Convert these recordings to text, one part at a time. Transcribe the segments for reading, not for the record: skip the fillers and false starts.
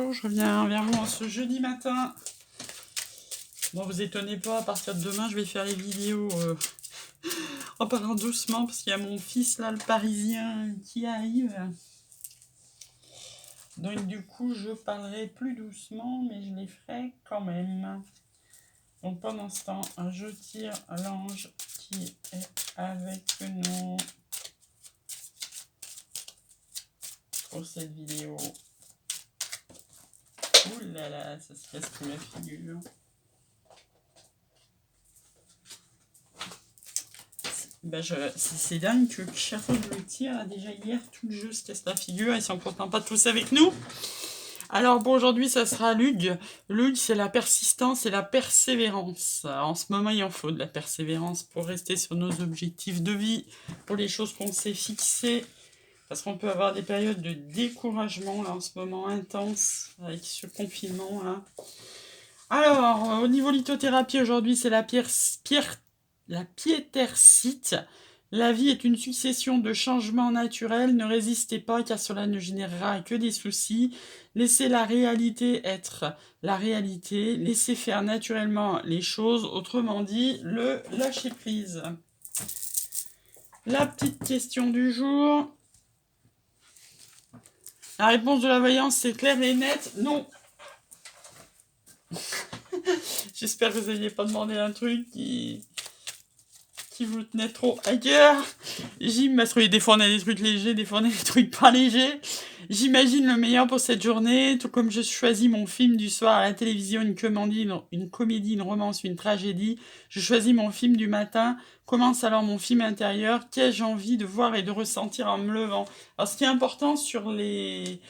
bonjour, je reviens vers vous en ce jeudi matin. Bon, vous étonnez pas, à partir de demain, je vais faire les vidéos en parlant doucement, parce qu'il y a mon fils, là, le Parisien, qui arrive. Donc, du coup, je parlerai plus doucement, mais je les ferai quand même. Donc, pendant ce temps, je tire l'ange qui est avec nous pour cette vidéo. Ouh là là, ça se casse tout la figure. Ben c'est dingue que chaque fois que je le tire, là, déjà hier, tout le jeu se casse la figure, ils sont pourtant pas tous avec nous. Alors bon, aujourd'hui, ça sera Lug. Lug, c'est la persistance et la persévérance. En ce moment, il en faut de la persévérance pour rester sur nos objectifs de vie, pour les choses qu'on s'est fixées. Parce qu'on peut avoir des périodes de découragement, là, en ce moment, intense, avec ce confinement, là. Alors, au niveau lithothérapie, aujourd'hui, c'est la piétercite. La vie est une succession de changements naturels. Ne résistez pas, car cela ne générera que des soucis. Laissez la réalité être la réalité. Laissez faire naturellement les choses. Autrement dit, le lâcher prise. La petite question du jour. La réponse de la voyance, c'est clair et net. Non. J'espère que vous n'aviez pas demandé un truc qui vous tenait trop à cœur. Parce que des fois on a des trucs légers, des fois on a des trucs pas légers. J'imagine le meilleur pour cette journée, tout comme je choisis mon film du soir à la télévision, une comédie, une romance, une tragédie. Je choisis mon film du matin. Commence alors mon film intérieur. Qu'ai-je envie de voir et de ressentir en me levant? Alors ce qui est important sur les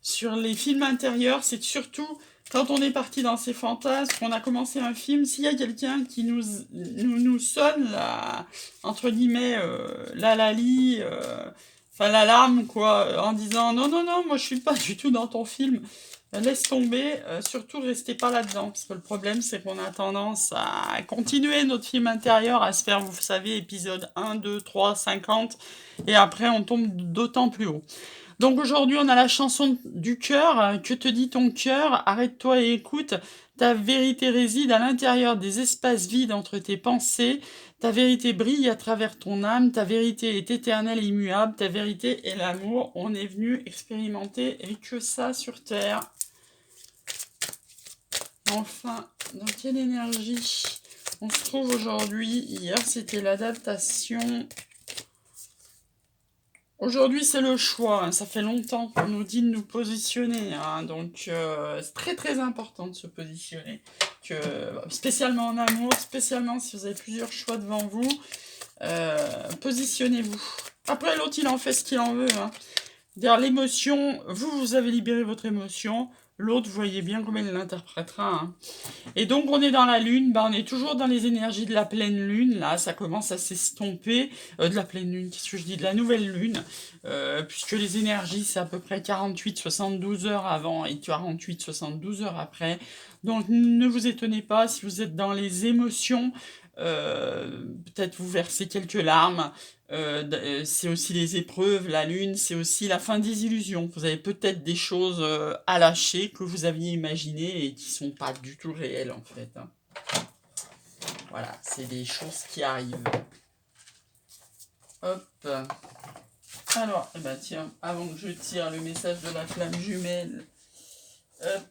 films intérieurs, c'est que surtout quand on est parti dans ces fantasmes, qu'on a commencé un film, s'il y a quelqu'un qui nous sonne, la, entre guillemets, la lali, enfin l'alarme, quoi, en disant non, non, non, moi je suis pas du tout dans ton film, laisse tomber, surtout restez pas là-dedans, parce que le problème c'est qu'on a tendance à continuer notre film intérieur, à se faire, vous savez, épisode 1, 2, 3, 50, et après on tombe d'autant plus haut. Donc aujourd'hui, on a la chanson du cœur. Que te dit ton cœur? Arrête-toi et écoute. Ta vérité réside à l'intérieur des espaces vides entre tes pensées. Ta vérité brille à travers ton âme. Ta vérité est éternelle et immuable. Ta vérité est l'amour. On est venu expérimenter et que ça sur Terre. Enfin, dans quelle énergie on se trouve aujourd'hui? Hier, c'était l'adaptation. Aujourd'hui, c'est le choix. Ça fait longtemps qu'on nous dit de nous positionner. Donc, c'est très très important de se positionner. Spécialement en amour, spécialement si vous avez plusieurs choix devant vous. Positionnez-vous. Après, l'autre, il en fait ce qu'il en veut. D'ailleurs, l'émotion, vous avez libéré votre émotion. L'autre, vous voyez bien comment il l'interprétera. Et donc, on est dans la lune, on est toujours dans les énergies de la pleine lune, là, ça commence à s'estomper, de la pleine lune, qu'est-ce que je dis, de la nouvelle lune, puisque les énergies, c'est à peu près 48-72 heures avant et 48-72 heures après. Donc, ne vous étonnez pas si vous êtes dans les émotions, peut-être vous versez quelques larmes, c'est aussi les épreuves, la lune, c'est aussi la fin des illusions. Vous avez peut-être des choses à lâcher que vous aviez imaginées et qui sont pas du tout réelles en fait. Voilà, c'est des choses qui arrivent. Hop. Alors, tiens, avant que je tire le message de la flamme jumelle, hop.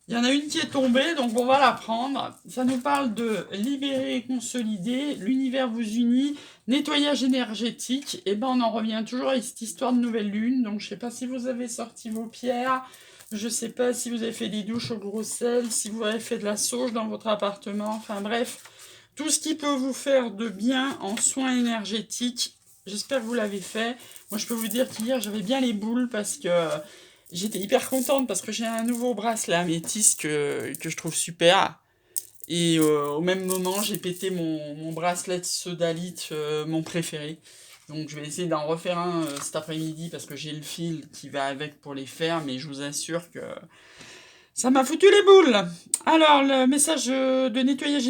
Il y en a une qui est tombée, donc on va la prendre. Ça nous parle de libérer et consolider, l'univers vous unit, nettoyage énergétique. Et on en revient toujours à cette histoire de nouvelle lune. Donc je sais pas si vous avez sorti vos pierres, je sais pas si vous avez fait des douches au gros sel, si vous avez fait de la sauge dans votre appartement. Enfin bref, tout ce qui peut vous faire de bien en soins énergétiques. J'espère que vous l'avez fait. Moi je peux vous dire qu'hier j'avais bien les boules parce que j'étais hyper contente parce que j'ai un nouveau bracelet améthyste que je trouve super. Et au même moment, j'ai pété mon bracelet de sodalite, mon préféré. Donc je vais essayer d'en refaire un cet après-midi parce que j'ai le fil qui va avec pour les faire. Mais je vous assure que ça m'a foutu les boules. Alors, le message de nettoyage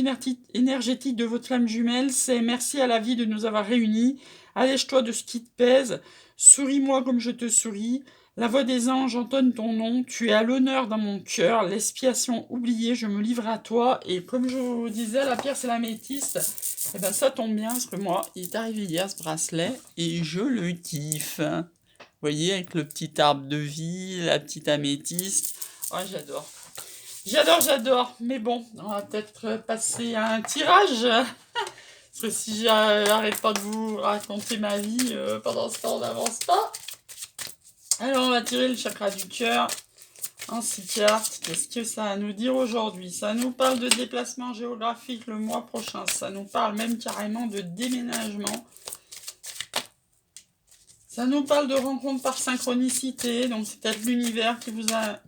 énergétique de votre flamme jumelle, c'est merci à la vie de nous avoir réunis. Allège-toi de ce qui te pèse. Souris-moi comme je te souris. La voix des anges entonne ton nom, tu es à l'honneur dans mon cœur, l'expiation oubliée, je me livre à toi. Et comme je vous disais, la pierre c'est l'améthyste. Et ben ça tombe bien parce que moi, il est arrivé hier ce bracelet et je le kiffe. Vous voyez, avec le petit arbre de vie, la petite améthyste. Oh, j'adore. J'adore. Mais bon, on va peut-être passer à un tirage. Parce que si j'arrête pas de vous raconter ma vie pendant ce temps, on n'avance pas. Alors, on va tirer le chakra du cœur en 6 cartes. Qu'est-ce que ça a à nous dire aujourd'hui? Ça nous parle de déplacement géographique le mois prochain. Ça nous parle même carrément de déménagement. Ça nous parle de rencontres par synchronicité. Donc, c'est peut-être l'univers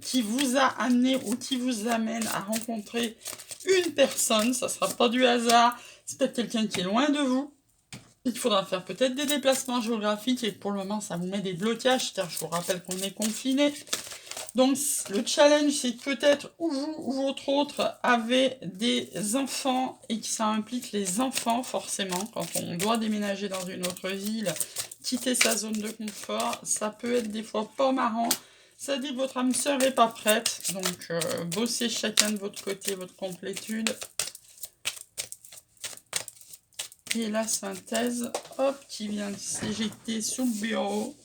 qui vous a amené ou qui vous amène à rencontrer une personne. Ça ne sera pas du hasard. C'est peut-être quelqu'un qui est loin de vous. Il faudra faire peut-être des déplacements géographiques et pour le moment, ça vous met des blocages. Je vous rappelle qu'on est confiné. Donc, le challenge, c'est peut-être ou vous ou votre autre avez des enfants et que ça implique les enfants, forcément. Quand on doit déménager dans une autre ville, quitter sa zone de confort, ça peut être des fois pas marrant. Ça dit que votre âme sœur n'est pas prête. Donc, bossez chacun de votre côté votre complétude. Et la synthèse, hop, qui vient de s'éjecter sous le bureau.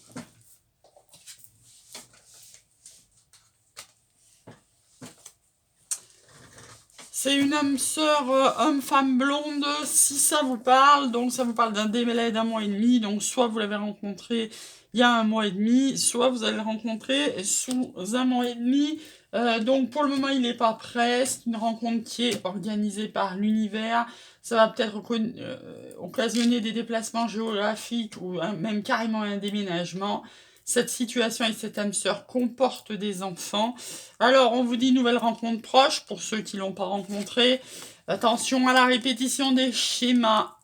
C'est une âme sœur, homme-femme blonde, si ça vous parle. Donc ça vous parle d'un délai d'un mois et demi. Donc soit vous l'avez rencontré il y a un mois et demi, soit vous allez le rencontrer sous un mois et demi. Donc pour le moment il n'est pas prêt. C'est une rencontre qui est organisée par l'univers. Ça va peut-être occasionner des déplacements géographiques ou même carrément un déménagement. Cette situation et cette âme sœur comportent des enfants. Alors, on vous dit nouvelle rencontre proche pour ceux qui ne l'ont pas rencontré. Attention à la répétition des schémas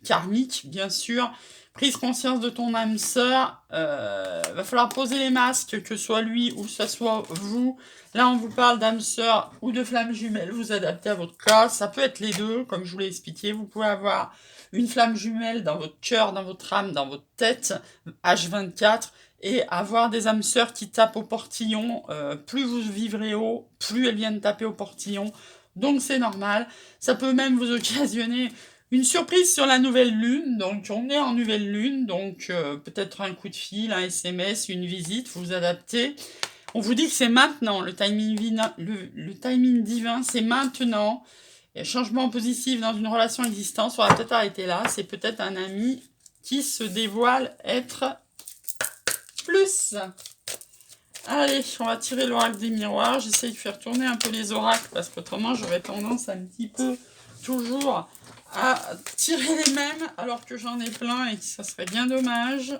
karmiques, bien sûr. Prise conscience de ton âme sœur. Va falloir poser les masques, que ce soit lui ou que ce soit vous. Là, on vous parle d'âme sœur ou de flamme jumelle. Vous adaptez à votre cas. Ça peut être les deux, comme je vous l'ai expliqué. Vous pouvez avoir une flamme jumelle dans votre cœur, dans votre âme, dans votre tête, H24. Et avoir des âmes sœurs qui tapent au portillon, plus vous vivrez haut, plus elles viennent taper au portillon. Donc c'est normal. Ça peut même vous occasionner une surprise sur la nouvelle lune. Donc on est en nouvelle lune, donc peut-être un coup de fil, un SMS, une visite, vous vous adaptez. On vous dit que c'est maintenant, le timing divin, c'est maintenant. Et changement positif dans une relation existante, on va peut-être arrêter là. C'est peut-être un ami qui se dévoile être plus. Allez, on va tirer l'oracle des miroirs. J'essaie de faire tourner un peu les oracles parce qu'autrement j'aurais tendance un petit peu toujours à tirer les mêmes alors que j'en ai plein et que ça serait bien dommage.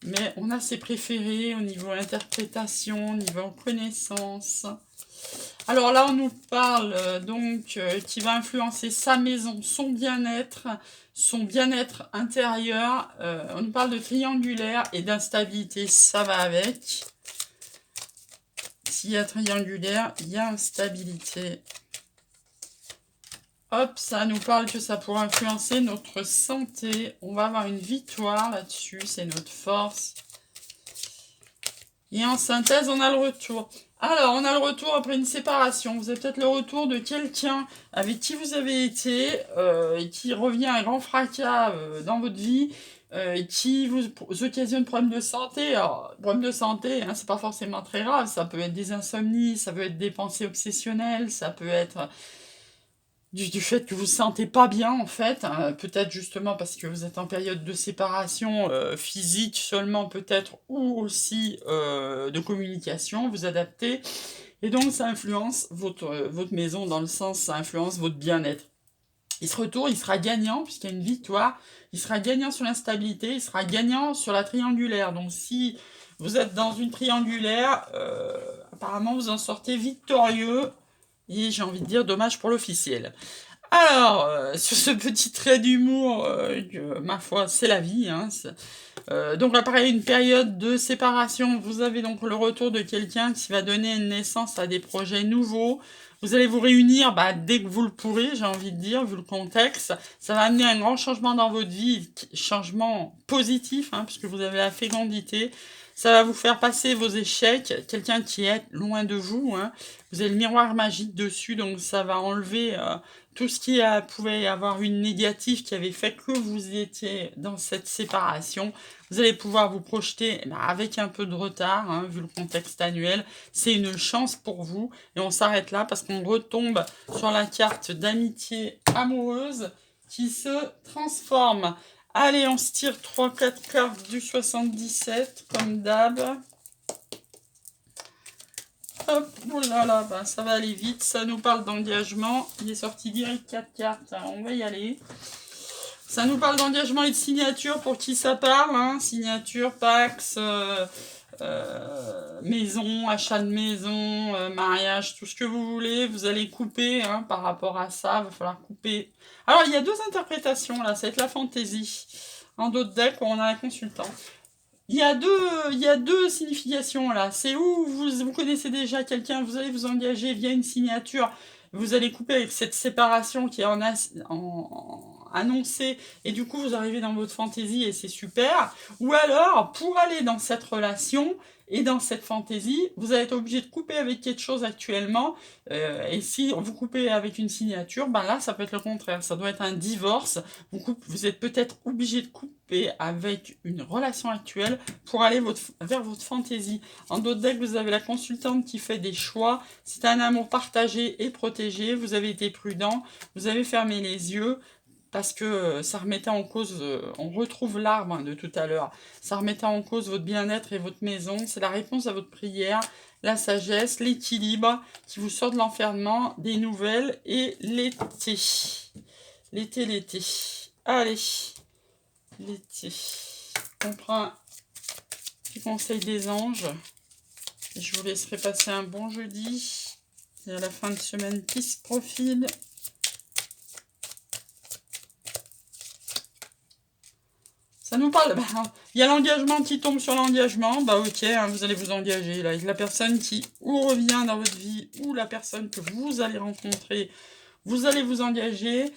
Mais on a ses préférés au niveau interprétation, au niveau connaissance. Alors là, on nous parle qui va influencer sa maison, son bien-être intérieur. On nous parle de triangulaire et d'instabilité, ça va avec. S'il y a triangulaire, il y a instabilité. Hop, ça nous parle que ça pourra influencer notre santé. On va avoir une victoire là-dessus, c'est notre force. Et en synthèse, on a le retour. Alors, on a le retour après une séparation. Vous avez peut-être le retour de quelqu'un avec qui vous avez été et qui revient à un grand fracas dans votre vie et qui vous occasionne problèmes de santé. Alors, problèmes de santé, hein, c'est pas forcément très grave. Ça peut être des insomnies, ça peut être des pensées obsessionnelles, ça peut être du fait que vous ne vous sentez pas bien, en fait. Hein, peut-être justement parce que vous êtes en période de séparation physique seulement, peut-être, ou aussi de communication, vous adaptez. Et donc, ça influence votre maison, dans le sens, ça influence votre bien-être. Et ce retour, il sera gagnant, puisqu'il y a une victoire. Il sera gagnant sur l'instabilité, il sera gagnant sur la triangulaire. Donc, si vous êtes dans une triangulaire, apparemment, vous en sortez victorieux. Et j'ai envie de dire, dommage pour l'officiel. Alors, sur ce petit trait d'humour, ma foi, c'est la vie. Hein, donc là, pareil, une période de séparation. Vous avez donc le retour de quelqu'un qui va donner naissance à des projets nouveaux. Vous allez vous réunir dès que vous le pourrez, j'ai envie de dire, vu le contexte. Ça va amener un grand changement dans votre vie, changement positif, hein, puisque vous avez la fécondité. Ça va vous faire passer vos échecs. Quelqu'un qui est loin de vous, hein. Vous avez le miroir magique dessus, donc ça va enlever tout ce qui pouvait y avoir une négative qui avait fait que vous étiez dans cette séparation. Vous allez pouvoir vous projeter avec un peu de retard, hein, vu le contexte annuel. C'est une chance pour vous. Et on s'arrête là parce qu'on retombe sur la carte d'amitié amoureuse qui se transforme. Allez, on se tire 3-4 cartes du 77, comme d'hab. Hop, oulala, bah, ça va aller vite, ça nous parle d'engagement. Il est sorti direct 4 cartes, alors on va y aller. Ça nous parle d'engagement et de signature, pour qui ça parle, hein. Signature, Pax, maison, achat de maison, mariage, tout ce que vous voulez. Vous allez couper, hein, par rapport à ça, il va falloir couper. Alors, il y a deux interprétations, là, ça va être la fantaisie. En d'autres decks, on a un consultant. Il y a deux significations là. C'est où vous connaissez déjà quelqu'un, vous allez vous engager via une signature, vous allez couper avec cette séparation qui est annoncée, et du coup vous arrivez dans votre fantaisie et c'est super. Ou alors, pour aller dans cette relation et dans cette fantaisie, vous allez être obligé de couper avec quelque chose actuellement. Et si vous coupez avec une signature, ben là ça peut être le contraire. Ça doit être un divorce. Vous êtes peut-être obligé de couper avec une relation actuelle pour aller vers votre fantaisie. En d'autres decks, vous avez la consultante qui fait des choix. C'est un amour partagé et protégé. Vous avez été prudent. Vous avez fermé les yeux. Parce que ça remettait en cause, on retrouve l'arbre de tout à l'heure, ça remettait en cause votre bien-être et votre maison. C'est la réponse à votre prière, la sagesse, l'équilibre qui vous sort de l'enfermement, des nouvelles et l'été. L'été. Allez, l'été. On prend un petit conseil des anges. Et je vous laisserai passer un bon jeudi. Et à la fin de semaine qui se profile. Ça nous parle, il y a l'engagement qui tombe sur l'engagement, bah ok, hein, vous allez vous engager là, avec la personne qui ou revient dans votre vie, ou la personne que vous allez rencontrer, vous allez vous engager.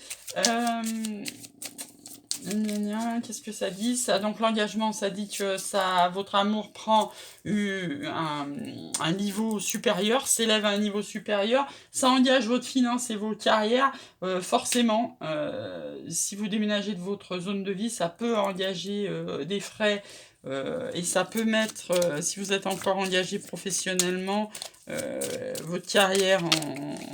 Qu'est-ce que ça dit ça? Donc l'engagement, ça dit que votre amour prend un niveau supérieur, s'élève à un niveau supérieur, ça engage votre finance et vos carrières, forcément. Si vous déménagez de votre zone de vie, ça peut engager des frais, et ça peut mettre, si vous êtes encore engagé professionnellement, votre carrière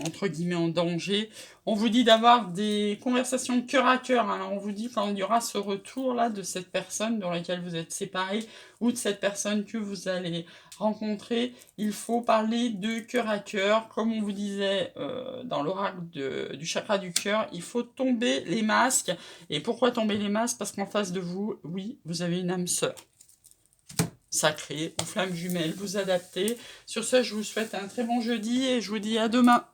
entre guillemets en danger. On vous dit d'avoir des conversations de cœur à cœur. Alors on vous dit quand il y aura ce retour-là de cette personne dans laquelle vous êtes séparés, ou de cette personne que vous allez rencontrer, il faut parler de cœur à cœur. Comme on vous disait dans l'oracle du chakra du cœur, il faut tomber les masques. Et pourquoi tomber les masques? Parce qu'en face de vous, oui, vous avez une âme sœur sacrée ou flamme jumelle, vous adaptez. Sur ce, je vous souhaite un très bon jeudi et je vous dis à demain.